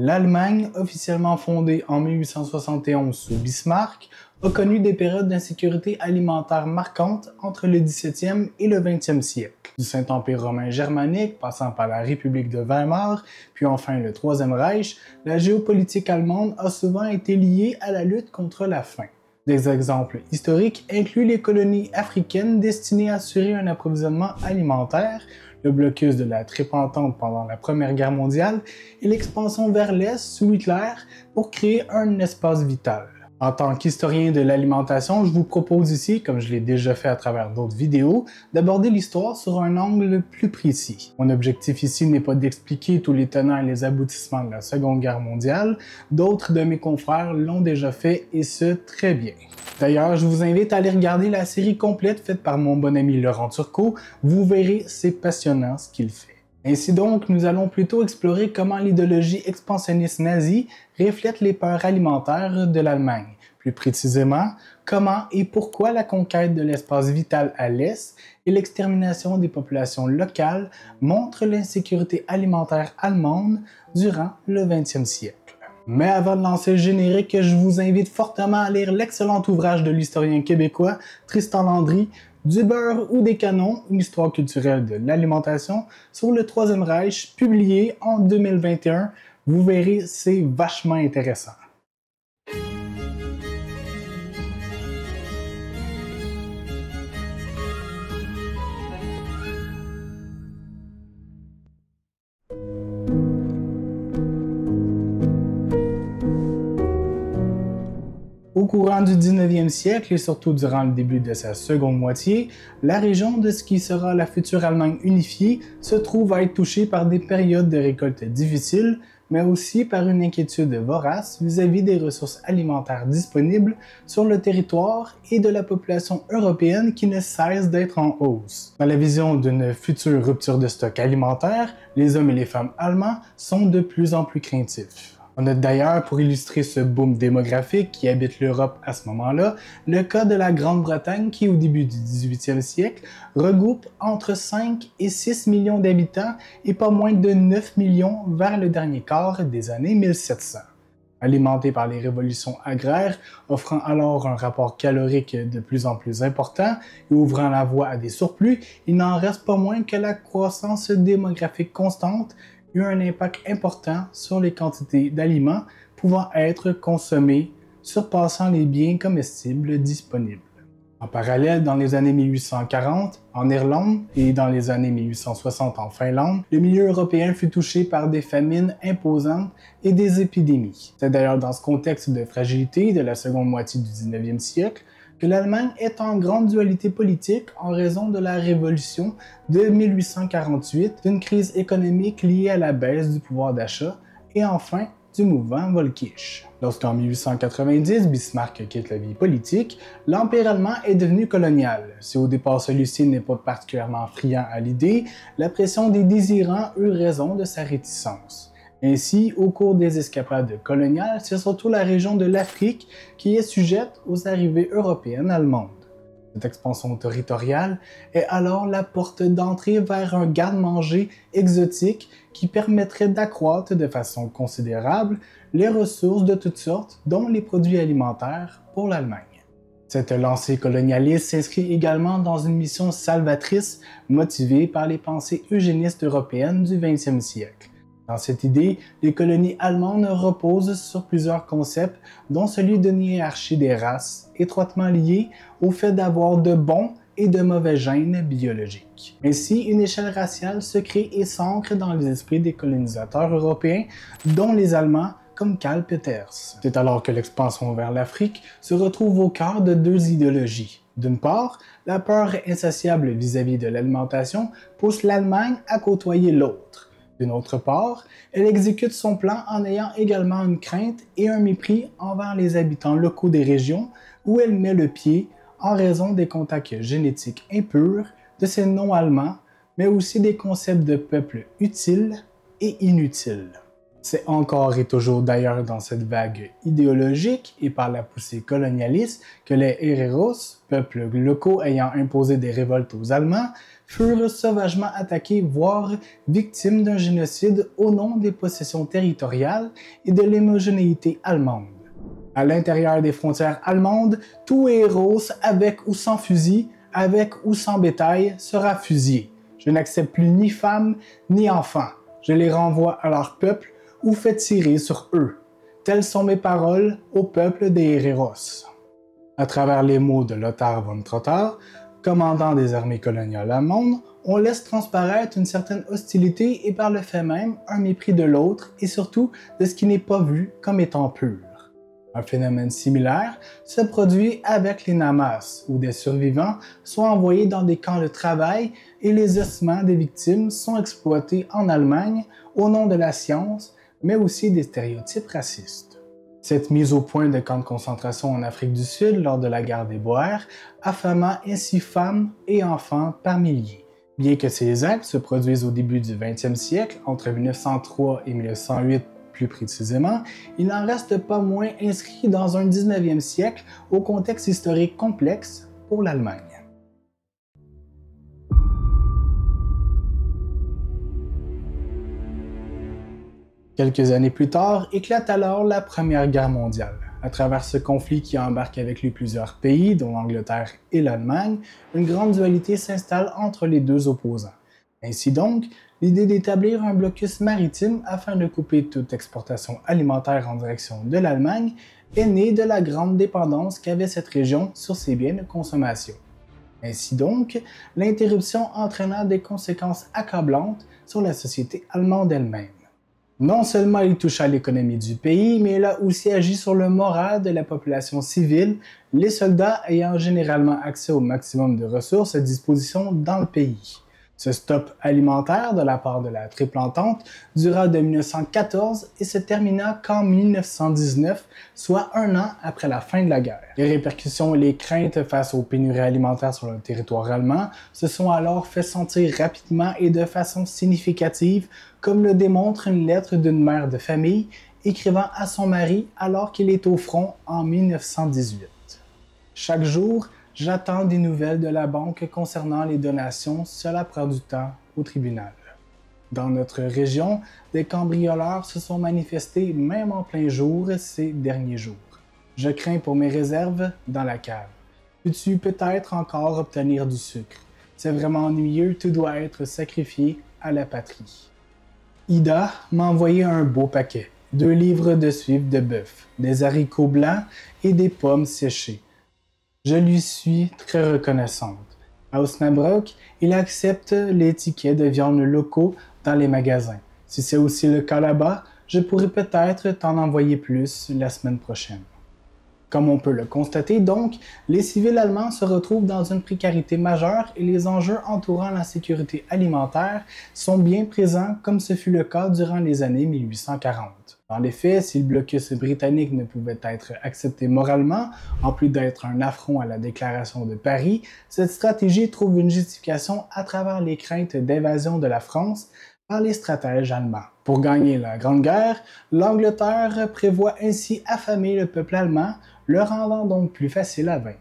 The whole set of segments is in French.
L'Allemagne, officiellement fondée en 1871 sous Bismarck, a connu des périodes d'insécurité alimentaire marquantes entre le XVIIe et le XXe siècle. Du Saint-Empire romain germanique, passant par la République de Weimar, puis enfin le Troisième Reich, la géopolitique allemande a souvent été liée à la lutte contre la faim. Des exemples historiques incluent les colonies africaines destinées à assurer un approvisionnement alimentaire, le blocus de la Triple-Entente pendant la Première Guerre mondiale et l'expansion vers l'Est sous Hitler pour créer un espace vital. En tant qu'historien de l'alimentation, je vous propose ici, comme je l'ai déjà fait à travers d'autres vidéos, d'aborder l'histoire sur un angle plus précis. Mon objectif ici n'est pas d'expliquer tous les tenants et les aboutissements de la Seconde Guerre mondiale, d'autres de mes confrères l'ont déjà fait et ce très bien. D'ailleurs, je vous invite à aller regarder la série complète faite par mon bon ami Laurent Turcot, vous verrez, c'est passionnant ce qu'il fait. Ainsi donc, nous allons plutôt explorer comment l'idéologie expansionniste nazie reflète les peurs alimentaires de l'Allemagne. Plus précisément, comment et pourquoi la conquête de l'espace vital à l'Est et l'extermination des populations locales montrent l'insécurité alimentaire allemande durant le XXe siècle. Mais avant de lancer le générique, je vous invite fortement à lire l'excellent ouvrage de l'historien québécois Tristan Landry, Du beurre ou des canons, une histoire culturelle de l'alimentation sur le Troisième Reich, publié en 2021. Vous verrez, c'est vachement intéressant. Au courant du 19e siècle et surtout durant le début de sa seconde moitié, la région de ce qui sera la future Allemagne unifiée se trouve à être touchée par des périodes de récolte difficiles, mais aussi par une inquiétude vorace vis-à-vis des ressources alimentaires disponibles sur le territoire et de la population européenne qui ne cesse d'être en hausse. Dans la vision d'une future rupture de stock alimentaire, les hommes et les femmes allemands sont de plus en plus craintifs. On note d'ailleurs, pour illustrer ce boom démographique qui habite l'Europe à ce moment-là, le cas de la Grande-Bretagne qui, au début du 18e siècle, regroupe entre 5 et 6 millions d'habitants et pas moins de 9 millions vers le dernier quart des années 1700. Alimenté par les révolutions agraires, offrant alors un rapport calorique de plus en plus important et ouvrant la voie à des surplus, il n'en reste pas moins que la croissance démographique constante eu un impact important sur les quantités d'aliments pouvant être consommés, surpassant les biens comestibles disponibles. En parallèle, dans les années 1840, en Irlande et dans les années 1860 en Finlande, le milieu européen fut touché par des famines imposantes et des épidémies. C'est d'ailleurs dans ce contexte de fragilité de la seconde moitié du 19e siècle que l'Allemagne est en grande dualité politique en raison de la Révolution de 1848, d'une crise économique liée à la baisse du pouvoir d'achat et enfin du mouvement Völkisch. Lorsqu'en 1890, Bismarck quitte la vie politique, l'Empire allemand est devenu colonial. Si au départ celui-ci n'est pas particulièrement friand à l'idée, la pression des désirants eut raison de sa réticence. Ainsi, au cours des escapades coloniales, c'est surtout la région de l'Afrique qui est sujette aux arrivées européennes allemandes. Cette expansion territoriale est alors la porte d'entrée vers un garde-manger exotique qui permettrait d'accroître de façon considérable les ressources de toutes sortes, dont les produits alimentaires pour l'Allemagne. Cette lancée colonialiste s'inscrit également dans une mission salvatrice motivée par les pensées eugénistes européennes du XXe siècle. Dans cette idée, les colonies allemandes reposent sur plusieurs concepts, dont celui d'une hiérarchie des races, étroitement liée au fait d'avoir de bons et de mauvais gènes biologiques. Ainsi, une échelle raciale se crée et s'ancre dans les esprits des colonisateurs européens, dont les Allemands, comme Karl Peters. C'est alors que l'expansion vers l'Afrique se retrouve au cœur de deux idéologies. D'une part, la peur insatiable vis-à-vis de l'alimentation pousse l'Allemagne à côtoyer l'autre. D'une autre part, elle exécute son plan en ayant également une crainte et un mépris envers les habitants locaux des régions où elle met le pied en raison des contacts génétiques impurs de ces non-allemands, mais aussi des concepts de peuples utiles et inutiles. C'est encore et toujours d'ailleurs dans cette vague idéologique et par la poussée colonialiste que les Hereros, peuples locaux ayant imposé des révoltes aux Allemands, furent sauvagement attaqués, voire victimes d'un génocide au nom des possessions territoriales et de l'homogénéité allemande. À l'intérieur des frontières allemandes, tout Hereros, avec ou sans fusil, avec ou sans bétail, sera fusillé. Je n'accepte plus ni femmes ni enfants. Je les renvoie à leur peuple ou fait tirer sur eux. Telles sont mes paroles au peuple des Hereros. À travers les mots de Lothar von Trotha, commandant des armées coloniales allemandes, on laisse transparaître une certaine hostilité et par le fait même un mépris de l'autre et surtout de ce qui n'est pas vu comme étant pur. Un phénomène similaire se produit avec les Namas, où des survivants sont envoyés dans des camps de travail et les ossements des victimes sont exploités en Allemagne au nom de la science, mais aussi des stéréotypes racistes. Cette mise au point de camps de concentration en Afrique du Sud lors de la guerre des Boers affama ainsi femmes et enfants par milliers. Bien que ces actes se produisent au début du 20e siècle, entre 1903 et 1908 plus précisément, il n'en reste pas moins inscrit dans un 19e siècle au contexte historique complexe pour l'Allemagne. Quelques années plus tard, éclate alors la Première Guerre mondiale. À travers ce conflit qui embarque avec lui plusieurs pays, dont l'Angleterre et l'Allemagne, une grande dualité s'installe entre les deux opposants. Ainsi donc, l'idée d'établir un blocus maritime afin de couper toute exportation alimentaire en direction de l'Allemagne est née de la grande dépendance qu'avait cette région sur ses biens de consommation. Ainsi donc, l'interruption entraîna des conséquences accablantes sur la société allemande elle-même. Non seulement il toucha l'économie du pays, mais il a aussi agi sur le moral de la population civile, les soldats ayant généralement accès au maximum de ressources à disposition dans le pays. Ce stop alimentaire de la part de la Triple Entente dura de 1914 et se termina qu'en 1919, soit un an après la fin de la guerre. Les répercussions et les craintes face aux pénuries alimentaires sur le territoire allemand se sont alors fait sentir rapidement et de façon significative, comme le démontre une lettre d'une mère de famille écrivant à son mari alors qu'il est au front en 1918. Chaque jour, j'attends des nouvelles de la banque concernant les donations, cela prend du temps au tribunal. Dans notre région, des cambrioleurs se sont manifestés même en plein jour ces derniers jours. Je crains pour mes réserves dans la cave. Peux-tu peut-être encore obtenir du sucre? C'est vraiment ennuyeux, tout doit être sacrifié à la patrie. Ida m'a envoyé un beau paquet, 2 livres de suif de bœuf, des haricots blancs et des pommes séchées. Je lui suis très reconnaissante. À Osnabrück, il accepte les tickets de viande locaux dans les magasins. Si c'est aussi le cas là-bas, je pourrais peut-être t'en envoyer plus la semaine prochaine. Comme on peut le constater donc, les civils allemands se retrouvent dans une précarité majeure et les enjeux entourant la sécurité alimentaire sont bien présents comme ce fut le cas durant les années 1840. Dans les faits, si le blocus britannique ne pouvait être accepté moralement, en plus d'être un affront à la déclaration de Paris, cette stratégie trouve une justification à travers les craintes d'invasion de la France par les stratèges allemands. Pour gagner la Grande Guerre, l'Angleterre prévoit ainsi affamer le peuple allemand, le rendant donc plus facile à vaincre.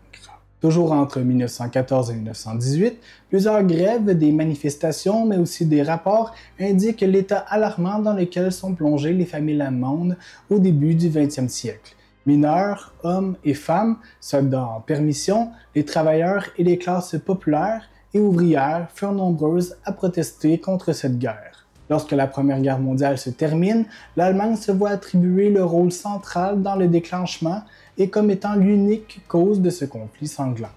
Toujours entre 1914 et 1918, plusieurs grèves, des manifestations, mais aussi des rapports indiquent l'état alarmant dans lequel sont plongées les familles allemandes au début du 20e siècle. Mineurs, hommes et femmes, soldats en permission, les travailleurs et les classes populaires et ouvrières furent nombreuses à protester contre cette guerre. Lorsque la Première Guerre mondiale se termine, l'Allemagne se voit attribuer le rôle central dans le déclenchement et comme étant l'unique cause de ce conflit sanglant.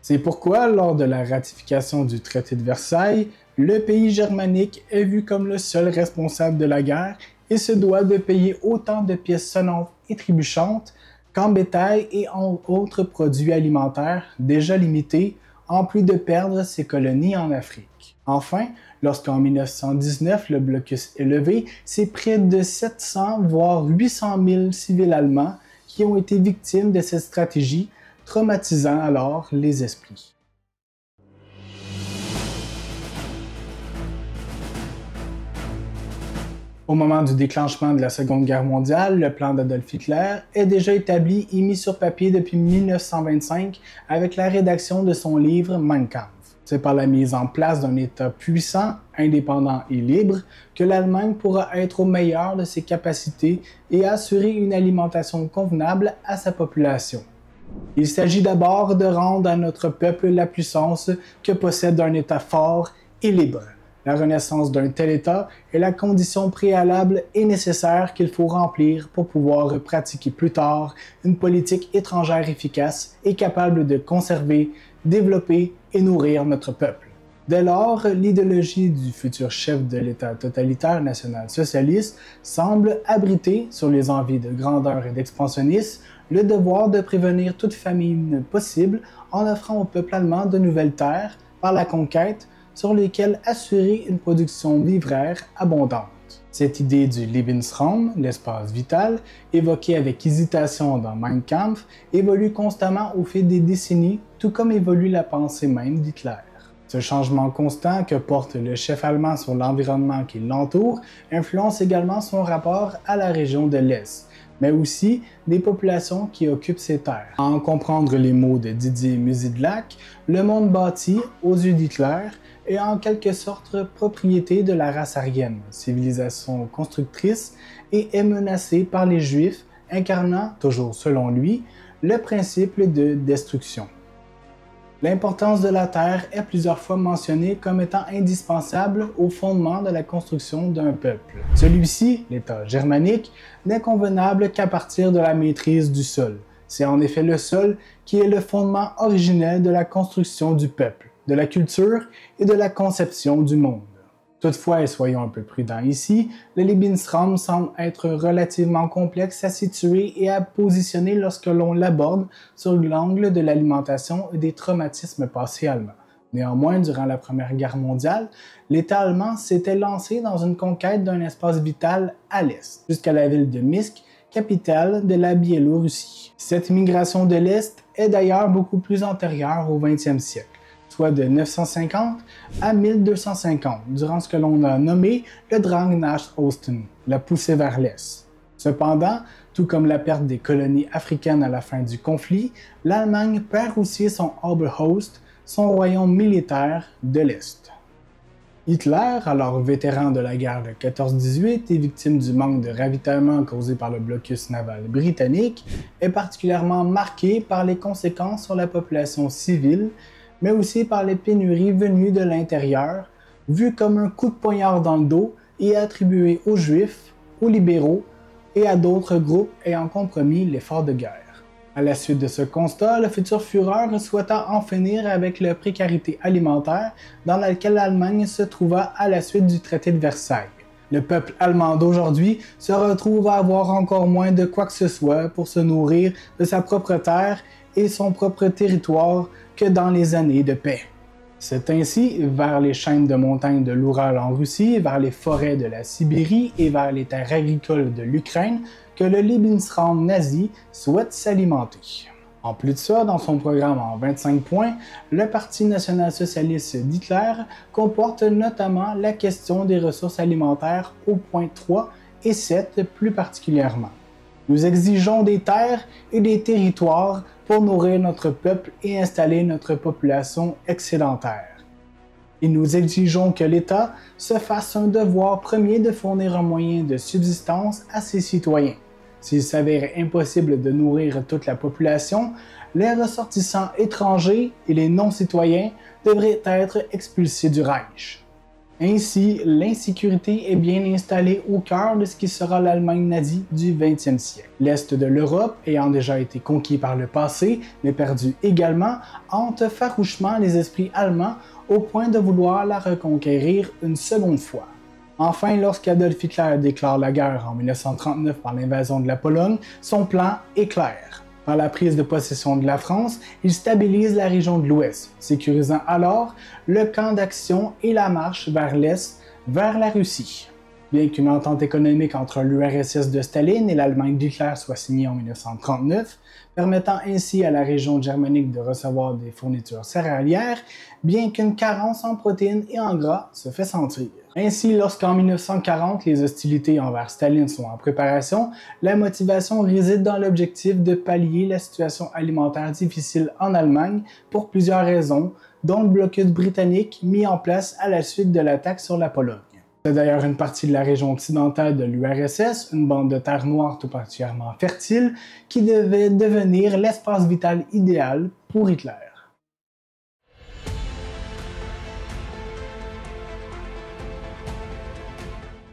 C'est pourquoi, lors de la ratification du traité de Versailles, le pays germanique est vu comme le seul responsable de la guerre et se doit de payer autant de pièces sonnantes et trébuchantes qu'en bétail et en autres produits alimentaires déjà limités, en plus de perdre ses colonies en Afrique. Enfin, lorsqu'en 1919 le blocus est levé, c'est près de 700 voire 800 000 civils allemands qui ont été victimes de cette stratégie, traumatisant alors les esprits. Au moment du déclenchement de la Seconde Guerre mondiale, le plan d'Adolf Hitler est déjà établi et mis sur papier depuis 1925 avec la rédaction de son livre Mein Kampf. C'est par la mise en place d'un État puissant, indépendant et libre que l'Allemagne pourra être au meilleur de ses capacités et assurer une alimentation convenable à sa population. Il s'agit d'abord de rendre à notre peuple la puissance que possède un État fort et libre. La renaissance d'un tel État est la condition préalable et nécessaire qu'il faut remplir pour pouvoir pratiquer plus tard une politique étrangère efficace et capable de conserver, développer et nourrir notre peuple. Dès lors, l'idéologie du futur chef de l'État totalitaire national-socialiste semble abriter, sur les envies de grandeur et d'expansionnisme, le devoir de prévenir toute famine possible en offrant au peuple allemand de nouvelles terres par la conquête, sur lesquelles assurer une production vivrière abondante. Cette idée du Lebensraum, l'espace vital, évoquée avec hésitation dans Mein Kampf, évolue constamment au fil des décennies, tout comme évolue la pensée même d'Hitler. Ce changement constant que porte le chef allemand sur l'environnement qui l'entoure influence également son rapport à la région de l'Est, mais aussi des populations qui occupent ces terres. À en comprendre les mots de Didier Musidlak, le monde bâti, aux yeux d'Hitler, est en quelque sorte propriété de la race aryenne, civilisation constructrice, et est menacée par les Juifs, incarnant, toujours selon lui, le principe de destruction. L'importance de la terre est plusieurs fois mentionnée comme étant indispensable au fondement de la construction d'un peuple. Celui-ci, l'État germanique, n'est convenable qu'à partir de la maîtrise du sol. C'est en effet le sol qui est le fondement originel de la construction du peuple, de la culture et de la conception du monde. Toutefois, et soyons un peu prudents ici, le Lebensraum semble être relativement complexe à situer et à positionner lorsque l'on l'aborde sur l'angle de l'alimentation et des traumatismes passés allemands. Néanmoins, durant la Première Guerre mondiale, l'État allemand s'était lancé dans une conquête d'un espace vital à l'est, jusqu'à la ville de Minsk, capitale de la Biélorussie. Cette migration de l'Est est d'ailleurs beaucoup plus antérieure au XXe siècle, soit de 950 à 1250, durant ce que l'on a nommé le Drang nach Osten, la poussée vers l'Est. Cependant, tout comme la perte des colonies africaines à la fin du conflit, l'Allemagne perd aussi son Oberhost, son royaume militaire de l'Est. Hitler, alors vétéran de la guerre de 14-18 et victime du manque de ravitaillement causé par le blocus naval britannique, est particulièrement marqué par les conséquences sur la population civile, mais aussi par les pénuries venues de l'intérieur, vues comme un coup de poignard dans le dos et attribuées aux Juifs, aux libéraux et à d'autres groupes ayant compromis l'effort de guerre. À la suite de ce constat, le futur Führer souhaita en finir avec la précarité alimentaire dans laquelle l'Allemagne se trouva à la suite du traité de Versailles. Le peuple allemand d'aujourd'hui se retrouve à avoir encore moins de quoi que ce soit pour se nourrir de sa propre terre et son propre territoire que dans les années de paix. C'est ainsi vers les chaînes de montagnes de l'Oural en Russie, vers les forêts de la Sibérie et vers les terres agricoles de l'Ukraine que le Lebensraum nazi souhaite s'alimenter. En plus de ça, dans son programme en 25 points, le Parti national-socialiste d'Hitler comporte notamment la question des ressources alimentaires au point 3 et 7 plus particulièrement. Nous exigeons des terres et des territoires pour nourrir notre peuple et installer notre population excédentaire. Et nous exigeons que l'État se fasse un devoir premier de fournir un moyen de subsistance à ses citoyens. S'il s'avère impossible de nourrir toute la population, les ressortissants étrangers et les non-citoyens devraient être expulsés du Reich. Ainsi, l'insécurité est bien installée au cœur de ce qui sera l'Allemagne nazie du XXe siècle. L'Est de l'Europe, ayant déjà été conquis par le passé, mais perdu également, hante farouchement les esprits allemands au point de vouloir la reconquérir une seconde fois. Enfin, lorsqu'Adolf Hitler déclare la guerre en 1939 par l'invasion de la Pologne, son plan est clair. Par la prise de possession de la France, il stabilise la région de l'Ouest, sécurisant alors le camp d'action et la marche vers l'Est, vers la Russie. Bien qu'une entente économique entre l'URSS de Staline et l'Allemagne d'Hitler soit signée en 1939, permettant ainsi à la région germanique de recevoir des fournitures céréalières, bien qu'une carence en protéines et en gras se fait sentir. Ainsi, lorsqu'en 1940 les hostilités envers Staline sont en préparation, la motivation réside dans l'objectif de pallier la situation alimentaire difficile en Allemagne pour plusieurs raisons, dont le blocus britannique mis en place à la suite de l'attaque sur la Pologne. C'est d'ailleurs une partie de la région occidentale de l'URSS, une bande de terre noire tout particulièrement fertile, qui devait devenir l'espace vital idéal pour Hitler.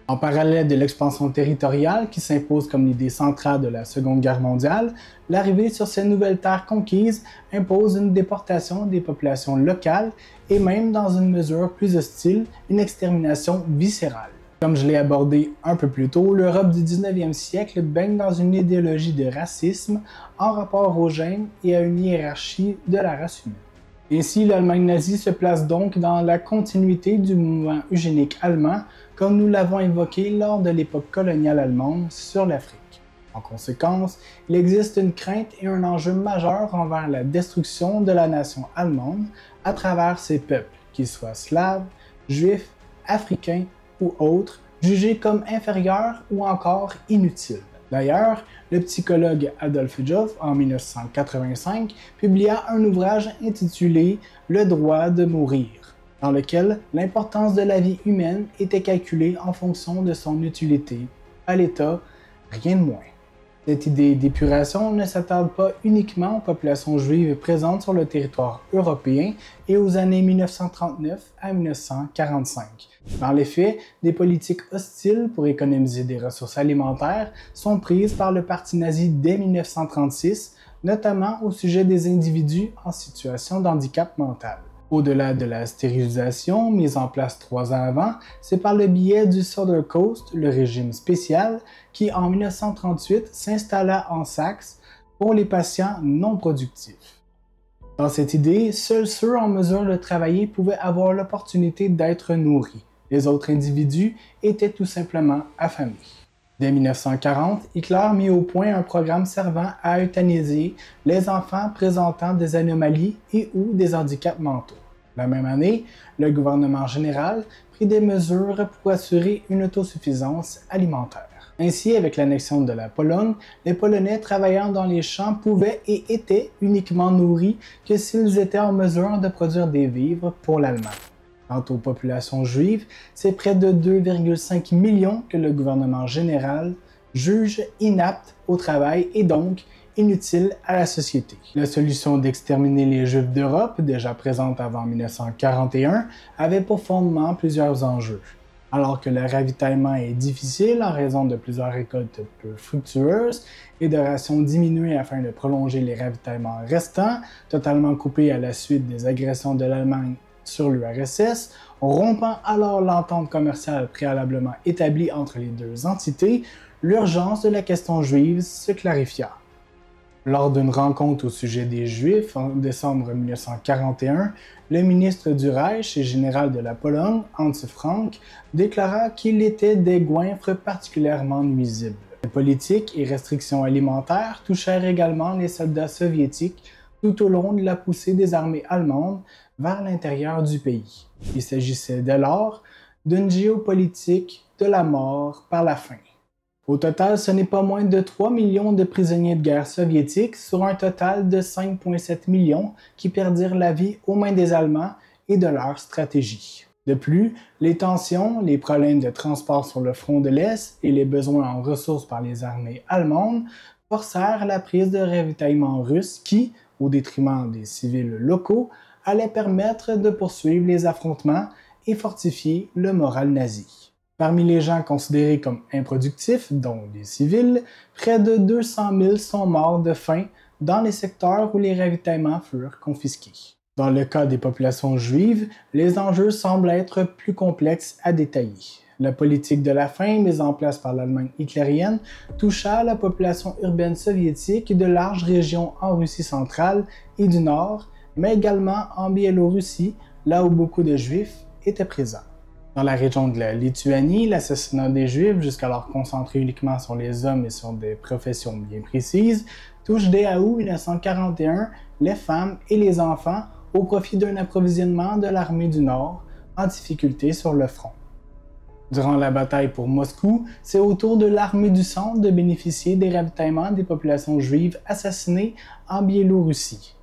En parallèle de l'expansion territoriale qui s'impose comme l'idée centrale de la Seconde Guerre mondiale, l'arrivée sur ces nouvelles terres conquises impose une déportation des populations locales et même, dans une mesure plus hostile, une extermination viscérale. Comme je l'ai abordé un peu plus tôt, l'Europe du 19e siècle baigne dans une idéologie de racisme en rapport aux gènes et à une hiérarchie de la race humaine. Ainsi, l'Allemagne nazie se place donc dans la continuité du mouvement eugénique allemand, comme nous l'avons évoqué lors de l'époque coloniale allemande sur l'Afrique. En conséquence, il existe une crainte et un enjeu majeur envers la destruction de la nation allemande à travers ses peuples, qu'ils soient slaves, juifs, africains ou autres, jugés comme inférieurs ou encore inutiles. D'ailleurs, le psychologue Adolf Joffe, en 1985, publia un ouvrage intitulé « Le droit de mourir », dans lequel l'importance de la vie humaine était calculée en fonction de son utilité à l'État, rien de moins. Cette idée d'épuration ne s'attarde pas uniquement aux populations juives présentes sur le territoire européen et aux années 1939 à 1945. Dans les faits, des politiques hostiles pour économiser des ressources alimentaires sont prises par le parti nazi dès 1936, notamment au sujet des individus en situation de handicap mental. Au-delà de la stérilisation, mise en place 3 ans avant, c'est par le biais du Söderkost, le régime spécial, qui en 1938 s'installa en Saxe pour les patients non productifs. Dans cette idée, seuls ceux en mesure de travailler pouvaient avoir l'opportunité d'être nourris. Les autres individus étaient tout simplement affamés. Dès 1940, Hitler mit au point un programme servant à euthanasier les enfants présentant des anomalies et ou des handicaps mentaux. La même année, le gouvernement général prit des mesures pour assurer une autosuffisance alimentaire. Ainsi, avec l'annexion de la Pologne, les Polonais travaillant dans les champs pouvaient et étaient uniquement nourris que s'ils étaient en mesure de produire des vivres pour l'Allemagne. Quant aux populations juives, c'est près de 2,5 millions que le gouvernement général juge inaptes au travail et donc inutiles à la société. La solution d'exterminer les Juifs d'Europe, déjà présente avant 1941, avait pour fondement plusieurs enjeux. Alors que le ravitaillement est difficile en raison de plusieurs récoltes peu fructueuses et de rations diminuées afin de prolonger les ravitaillements restants, totalement coupés à la suite des agressions de l'Allemagne sur l'URSS, rompant alors l'entente commerciale préalablement établie entre les deux entités, l'urgence de la question juive se clarifia. Lors d'une rencontre au sujet des Juifs en décembre 1941, le ministre du Reich et général de la Pologne, Hans Frank, déclara qu'il était des goinfres particulièrement nuisibles. Les politiques et restrictions alimentaires touchèrent également les soldats soviétiques tout au long de la poussée des armées allemandes vers l'intérieur du pays. Il s'agissait dès lors d'une géopolitique de la mort par la faim. Au total, ce n'est pas moins de 3 millions de prisonniers de guerre soviétiques sur un total de 5,7 millions qui perdirent la vie aux mains des Allemands et de leur stratégie. De plus, les tensions, les problèmes de transport sur le front de l'Est et les besoins en ressources par les armées allemandes forcèrent la prise de ravitaillement russe qui, au détriment des civils locaux, allait permettre de poursuivre les affrontements et fortifier le moral nazi. Parmi les gens considérés comme improductifs, dont les civils, près de 200 000 sont morts de faim dans les secteurs où les ravitaillements furent confisqués. Dans le cas des populations juives, les enjeux semblent être plus complexes à détailler. La politique de la faim mise en place par l'Allemagne hitlérienne toucha la population urbaine soviétique de larges régions en Russie centrale et du Nord, mais également en Biélorussie, là où beaucoup de Juifs étaient présents. Dans la région de la Lituanie, l'assassinat des Juifs, jusqu'alors concentré uniquement sur les hommes et sur des professions bien précises, touche dès août 1941 les femmes et les enfants au profit d'un approvisionnement de l'armée du Nord en difficulté sur le front. Durant la bataille pour Moscou, c'est au tour de l'armée du Centre de bénéficier des ravitaillements des populations juives assassinées en Biélorussie.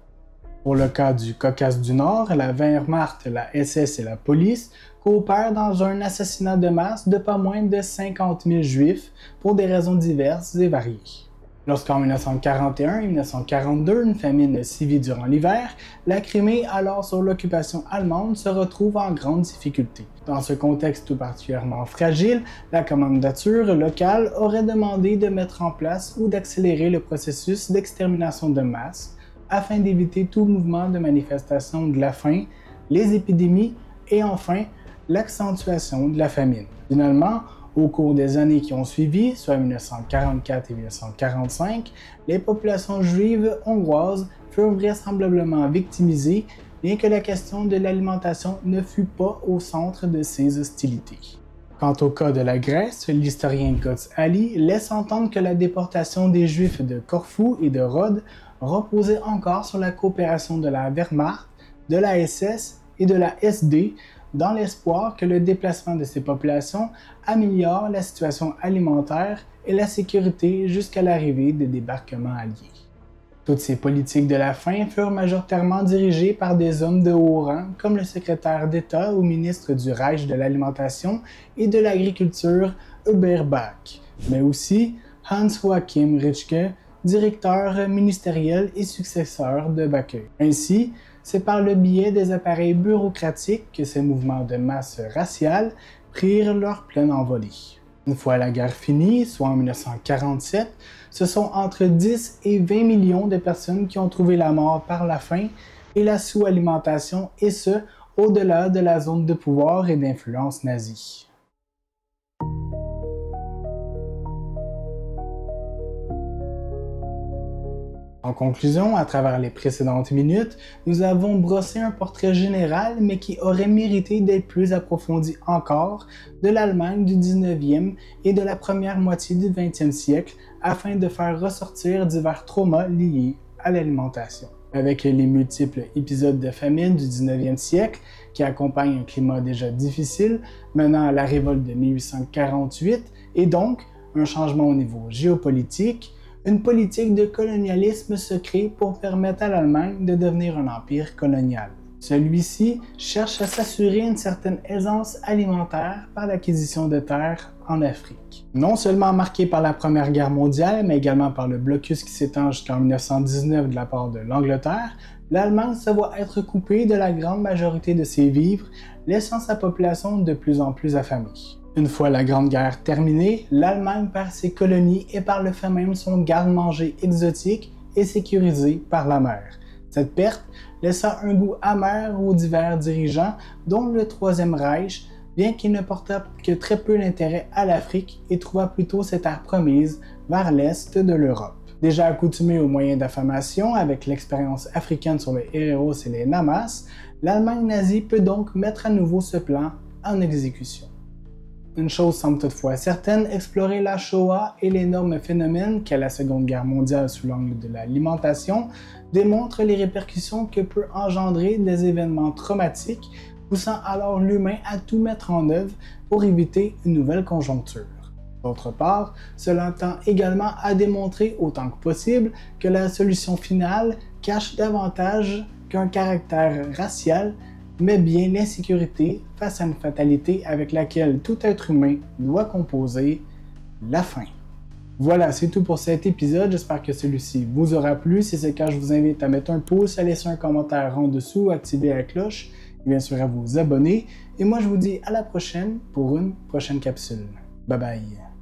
Pour le cas du Caucase du Nord, la Wehrmacht, la SS et la police coopèrent dans un assassinat de masse de pas moins de 50 000 Juifs pour des raisons diverses et variées. Lorsqu'en 1941 et 1942, une famine sévit durant l'hiver, la Crimée, alors sous l'occupation allemande, se retrouve en grande difficulté. Dans ce contexte tout particulièrement fragile, la commandature locale aurait demandé de mettre en place ou d'accélérer le processus d'extermination de masse afin d'éviter tout mouvement de manifestation de la faim, les épidémies et enfin l'accentuation de la famine. Finalement, au cours des années qui ont suivi, soit 1944 et 1945, les populations juives hongroises furent vraisemblablement victimisées, bien que la question de l'alimentation ne fût pas au centre de ces hostilités. Quant au cas de la Grèce, l'historien Götz Ali laisse entendre que la déportation des Juifs de Corfou et de Rhodes reposait encore sur la coopération de la Wehrmacht, de la SS et de la SD, dans l'espoir que le déplacement de ces populations améliore la situation alimentaire et la sécurité jusqu'à l'arrivée des débarquements alliés. Toutes ces politiques de la faim furent majoritairement dirigées par des hommes de haut rang comme le secrétaire d'État ou ministre du Reich de l'Alimentation et de l'Agriculture Hubert Bach, mais aussi Hans-Joachim Ritschke, directeur ministériel et successeur de Backeuil. Ainsi, c'est par le biais des appareils bureaucratiques que ces mouvements de masse raciale prirent leur pleine envolée. Une fois la guerre finie, soit en 1947, ce sont entre 10 et 20 millions de personnes qui ont trouvé la mort par la faim et la sous-alimentation, et ce, au-delà de la zone de pouvoir et d'influence nazie. En conclusion, à travers les précédentes minutes, nous avons brossé un portrait général, mais qui aurait mérité d'être plus approfondi encore, de l'Allemagne du 19e et de la première moitié du 20e siècle, afin de faire ressortir divers traumas liés à l'alimentation. Avec les multiples épisodes de famine du 19e siècle, qui accompagnent un climat déjà difficile, menant à la révolte de 1848, et donc un changement au niveau géopolitique, une politique de colonialisme se crée pour permettre à l'Allemagne de devenir un empire colonial. Celui-ci cherche à s'assurer une certaine aisance alimentaire par l'acquisition de terres en Afrique. Non seulement marqué par la Première Guerre mondiale, mais également par le blocus qui s'étend jusqu'en 1919 de la part de l'Angleterre, l'Allemagne se voit être coupée de la grande majorité de ses vivres, laissant sa population de plus en plus affamée. Une fois la Grande Guerre terminée, l'Allemagne perd ses colonies et par le fait même son garde-manger exotique et sécurisé par la mer. Cette perte laissa un goût amer aux divers dirigeants, dont le Troisième Reich, bien qu'il ne portât que très peu d'intérêt à l'Afrique et trouva plutôt cette terre promise vers l'est de l'Europe. Déjà accoutumée aux moyens d'affamation avec l'expérience africaine sur les Héréros et les Namas, l'Allemagne nazie peut donc mettre à nouveau ce plan en exécution. Une chose semble toutefois certaine, explorer la Shoah et l'énorme phénomène qu'est la Seconde Guerre mondiale sous l'angle de l'alimentation démontre les répercussions que peut engendrer des événements traumatiques, poussant alors l'humain à tout mettre en œuvre pour éviter une nouvelle conjoncture. D'autre part, cela tend également à démontrer autant que possible que la solution finale cache davantage qu'un caractère racial, mais bien l'insécurité face à une fatalité avec laquelle tout être humain doit composer, la faim. Voilà, c'est tout pour cet épisode, j'espère que celui-ci vous aura plu. Si c'est le cas, je vous invite à mettre un pouce, à laisser un commentaire en dessous, à activer la cloche, et bien sûr à vous abonner. Et moi je vous dis à la prochaine pour une prochaine capsule. Bye bye!